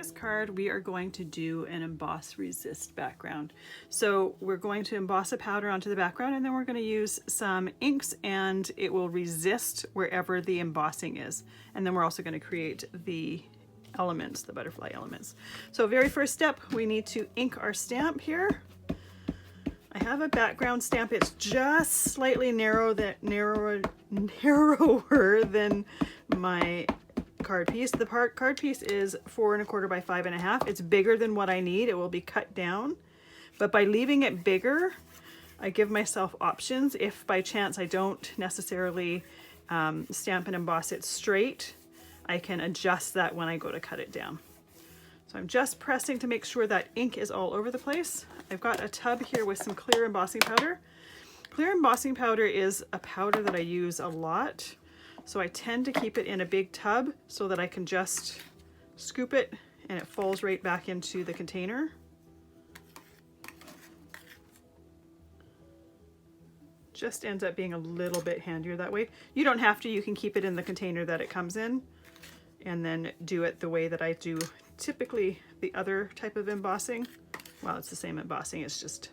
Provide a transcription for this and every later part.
this card, we are going to do an Emboss Resist background. So we're going to emboss a powder onto the background, and then we're going to use some inks, and it will resist wherever the embossing is. And then we're also going to create the elements, the butterfly elements. So very first step, we need to ink our stamp here. I have a background stamp. It's just slightly narrower than my card piece. The card piece is 4 1/4 by 5 1/2. It's bigger than what I need. It will be cut down, but by leaving it bigger, I give myself options. If by chance I don't necessarily stamp and emboss it straight, I can adjust that when I go to cut it down. So I'm just pressing to make sure that ink is all over the place. I've got a tub here with some clear embossing powder. Clear embossing powder is a powder that I use a lot. So I tend to keep it in a big tub so that I can just scoop it and it falls right back into the container. Just ends up being a little bit handier that way. You don't have to, you can keep it in the container that it comes in and then do it the way that I do typically the other type of embossing. Well, it's the same embossing, it's just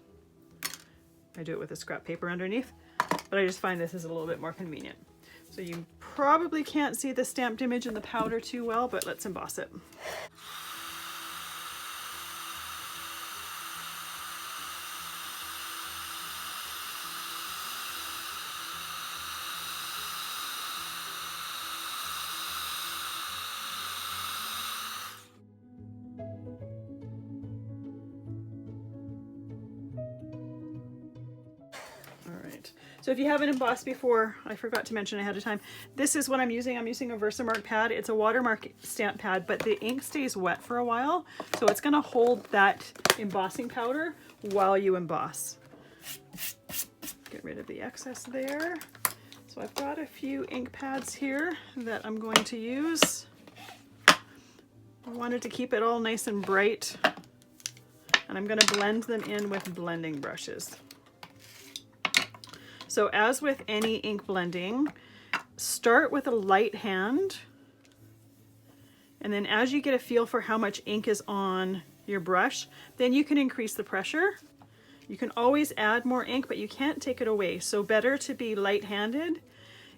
I do it with a scrap paper underneath, but I just find this is a little bit more convenient. So you probably can't see the stamped image in the powder too well, but let's emboss it. So if you haven't embossed before, I forgot to mention ahead of time, this is what I'm using. I'm using a Versamark pad. It's a watermark stamp pad, but the ink stays wet for a while. So it's gonna hold that embossing powder while you emboss. Get rid of the excess there. So I've got a few ink pads here that I'm going to use. I wanted to keep it all nice and bright, and I'm gonna blend them in with blending brushes. So as with any ink blending, start with a light hand, and then as you get a feel for how much ink is on your brush, then you can increase the pressure. You can always add more ink, but you can't take it away. So better to be light-handed,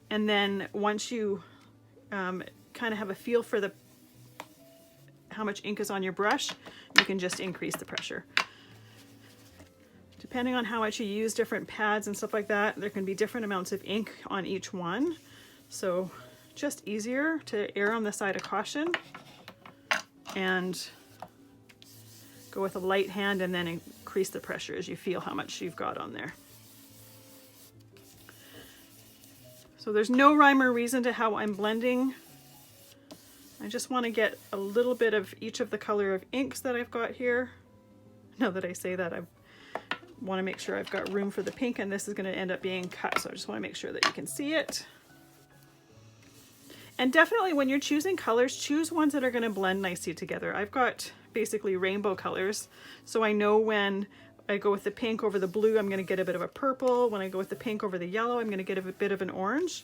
and then once you kind of have a feel for how much ink is on your brush, you can just increase the pressure. Depending on how much you use different pads and stuff like that, there can be different amounts of ink on each one. So just easier to err on the side of caution and go with a light hand, and then increase the pressure as you feel how much you've got on there. So there's no rhyme or reason to how I'm blending. I just want to get a little bit of each of the color of inks that I've got here. Now that I say that, I want to make sure I've got room for the pink, and this is going to end up being cut, so I just want to make sure that you can see it. And definitely when you're choosing colors, choose ones that are going to blend nicely together. I've got basically rainbow colors, so I know when I go with the pink over the blue, I'm going to get a bit of a purple. When I go with the pink over the yellow, I'm going to get a bit of an orange.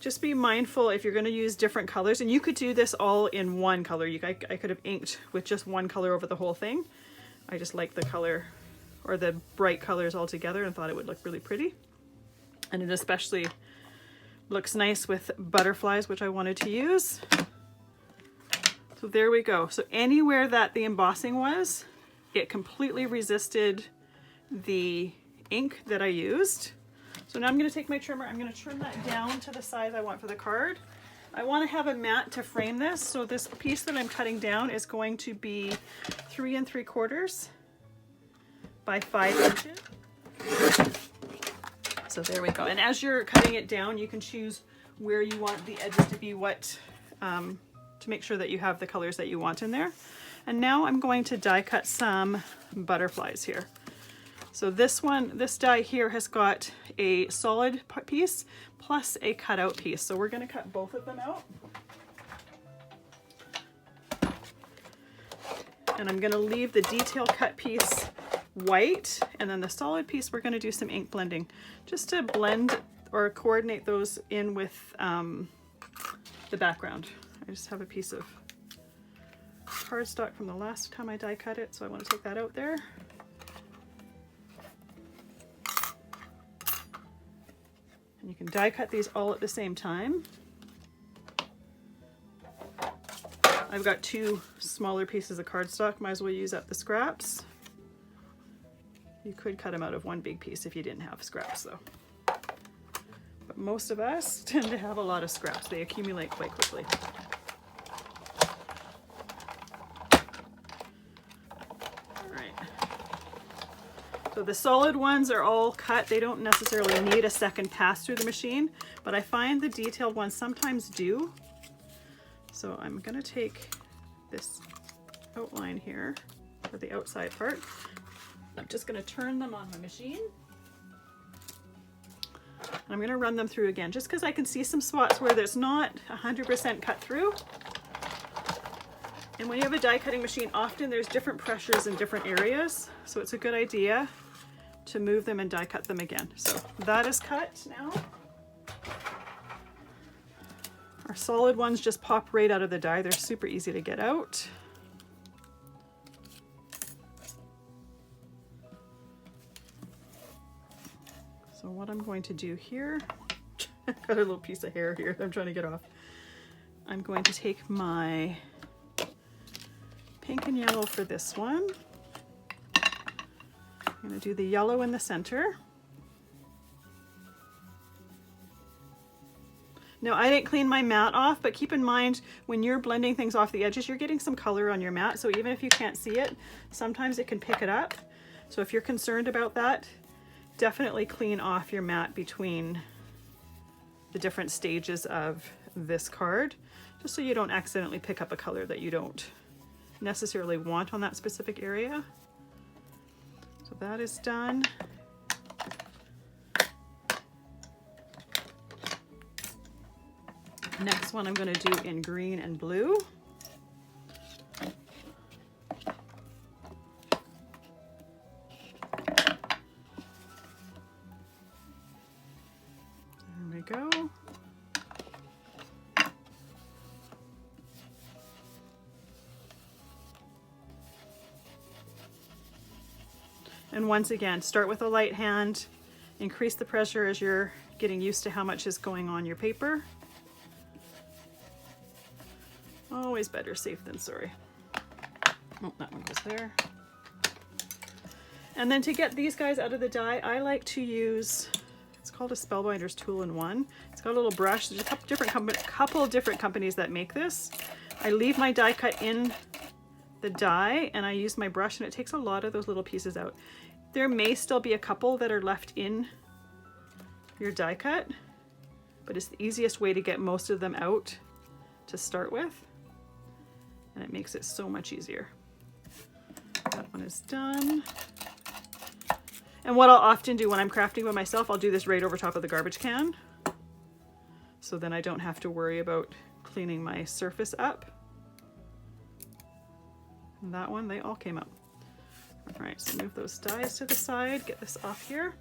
Just be mindful if you're going to use different colors, and you could do this all in one color. I could have inked with just one color over the whole thing. I just like the color, or the bright colors all together, and thought it would look really pretty. And it especially looks nice with butterflies, which I wanted to use. So there we go. So anywhere that the embossing was, it completely resisted the ink that I used. So now I'm going to take my trimmer, I'm going to trim that down to the size I want for the card. I want to have a mat to frame this, so this piece that I'm cutting down is going to be 3 3/4 by 5 inches. So there we go. And as you're cutting it down, you can choose where you want the edges to be, to make sure that you have the colors that you want in there. And now I'm going to die cut some butterflies here. So this die here has got a solid piece plus a cutout piece. So we're going to cut both of them out. And I'm going to leave the detail cut piece white, and then the solid piece we're going to do some ink blending just to blend or coordinate those in with the background. I just have a piece of cardstock from the last time I die cut it, so I want to take that out there. And you can die cut these all at the same time. I've got 2 smaller pieces of cardstock, might as well use up the scraps. You could cut them out of one big piece if you didn't have scraps though. But most of us tend to have a lot of scraps. They accumulate quite quickly. All right. So the solid ones are all cut. They don't necessarily need a second pass through the machine, but I find the detailed ones sometimes do. So I'm gonna take this outline here for the outside part. I'm just gonna turn them on my machine. And I'm gonna run them through again, just because I can see some spots where there's not 100% cut through. And when you have a die cutting machine, often there's different pressures in different areas. So it's a good idea to move them and die cut them again. So that is cut now. Our solid ones just pop right out of the die. They're super easy to get out. So what I'm going to do here, I've got a little piece of hair here that I'm trying to get off. I'm going to take my pink and yellow for this one. I'm going to do the yellow in the center. Now I didn't clean my mat off, but keep in mind when you're blending things off the edges, you're getting some color on your mat. So even if you can't see it, sometimes it can pick it up. So if you're concerned about that, definitely clean off your mat between the different stages of this card, just so you don't accidentally pick up a color that you don't necessarily want on that specific area. So that is done. Next one I'm going to do in green and blue. There we go. And once again, start with a light hand, increase the pressure as you're getting used to how much is going on your paper. Always better safe than sorry. Oh, that one goes there. And then to get these guys out of the die, I like to use, it's called a Spellbinder's Tool-in-One. It's got a little brush. There's a couple different companies that make this. I leave my die cut in the die and I use my brush and it takes a lot of those little pieces out. There may still be a couple that are left in your die cut, but it's the easiest way to get most of them out to start with. And it makes it so much easier. That one is done. And what I'll often do when I'm crafting by myself, I'll do this right over top of the garbage can. So then I don't have to worry about cleaning my surface up. And that one, they all came out. All right, so move those dies to the side, get this off here.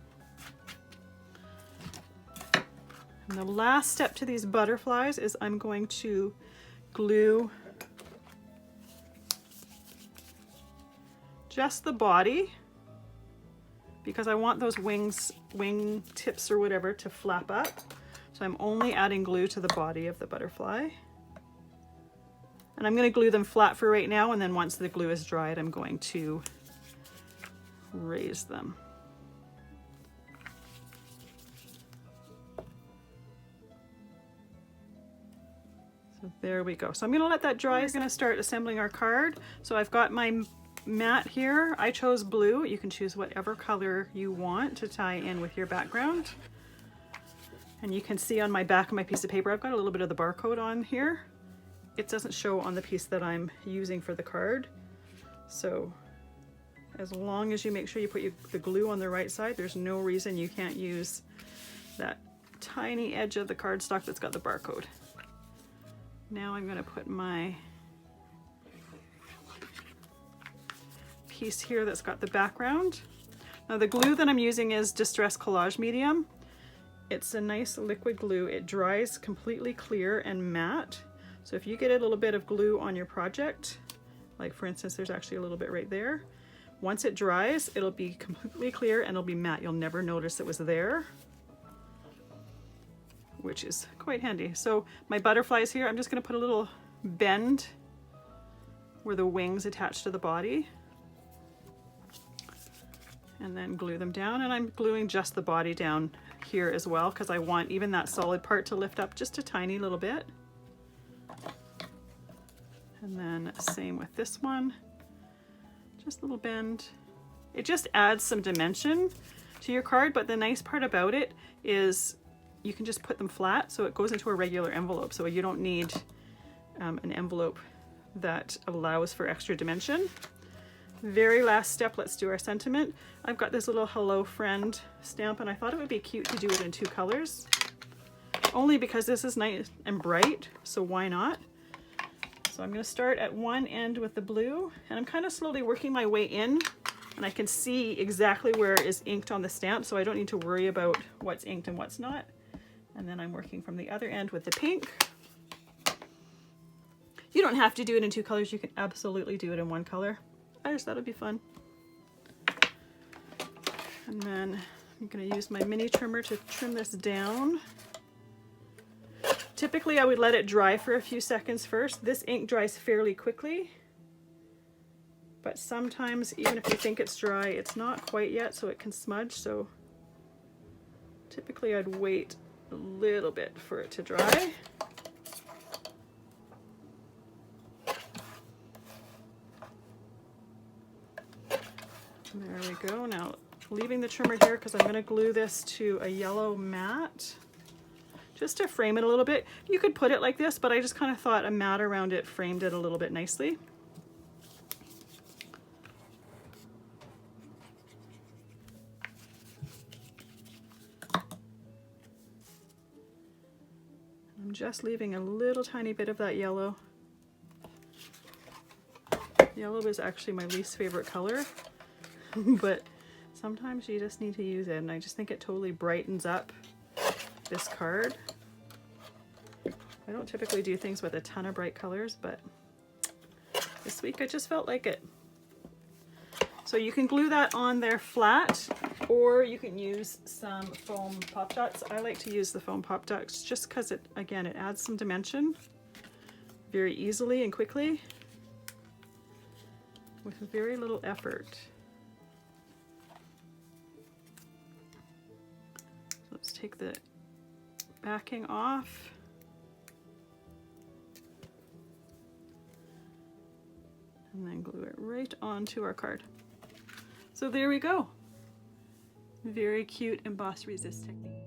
And the last step to these butterflies is I'm going to glue just the body, because I want those wing tips or whatever to flap up. So I'm only adding glue to the body of the butterfly. And I'm going to glue them flat for right now, and then once the glue is dried, I'm going to raise them. So there we go. So I'm going to let that dry. We're going to start assembling our card. So I've got my mat here. I chose blue. You can choose whatever color you want to tie in with your background. And you can see on my back of my piece of paper, I've got a little bit of the barcode on here. It doesn't show on the piece that I'm using for the card. So as long as you make sure you put the glue on the right side, there's no reason you can't use that tiny edge of the cardstock that's got the barcode. Now I'm going to put my piece here that's got the background. Now the glue that I'm using is Distress Collage Medium. It's a nice liquid glue. It dries completely clear and matte. So if you get a little bit of glue on your project, Like for instance, there's actually a little bit right there. Once it dries, it'll be completely clear and it'll be matte. You'll never notice it was there, which is quite handy. So my butterflies here, I'm just gonna put a little bend where the wings attach to the body and then glue them down. And I'm gluing just the body down here as well because I want even that solid part to lift up just a tiny little bit. And then same with this one, just a little bend. It just adds some dimension to your card, but the nice part about it is you can just put them flat so it goes into a regular envelope, so you don't need an envelope that allows for extra dimension. Very last step, let's do our sentiment. I've got this little hello friend stamp and I thought it would be cute to do it in 2 colors, only because this is nice and bright, so why not? So I'm going to start at one end with the blue and I'm kind of slowly working my way in, and I can see exactly where is inked on the stamp, so I don't need to worry about what's inked and what's not. And then I'm working from the other end with the pink. You don't have to do it in 2 colors, you can absolutely do it in 1 color. I just thought it'd be fun. And then I'm going to use my mini trimmer to trim this down. Typically I would let it dry for a few seconds first. This ink dries fairly quickly, but sometimes even if you think it's dry, it's not quite yet, so it can smudge. So typically I'd wait a little bit for it to dry. There we go. Now leaving the trimmer here because I'm going to glue this to a yellow mat just to frame it a little bit. You could put it like this, but I just kind of thought a mat around it framed it a little bit nicely. I'm just leaving a little tiny bit of that yellow. Yellow is actually my least favorite color, but sometimes you just need to use it, and I just think it totally brightens up this card. I don't typically do things with a ton of bright colors, but this week I just felt like it. So you can glue that on there flat, or you can use some foam pop dots. I like to use the foam pop dots just because it, again, it adds some dimension very easily and quickly with very little effort. So let's take the backing off. And then glue it right onto our card. So there we go. Very cute Emboss Resist technique.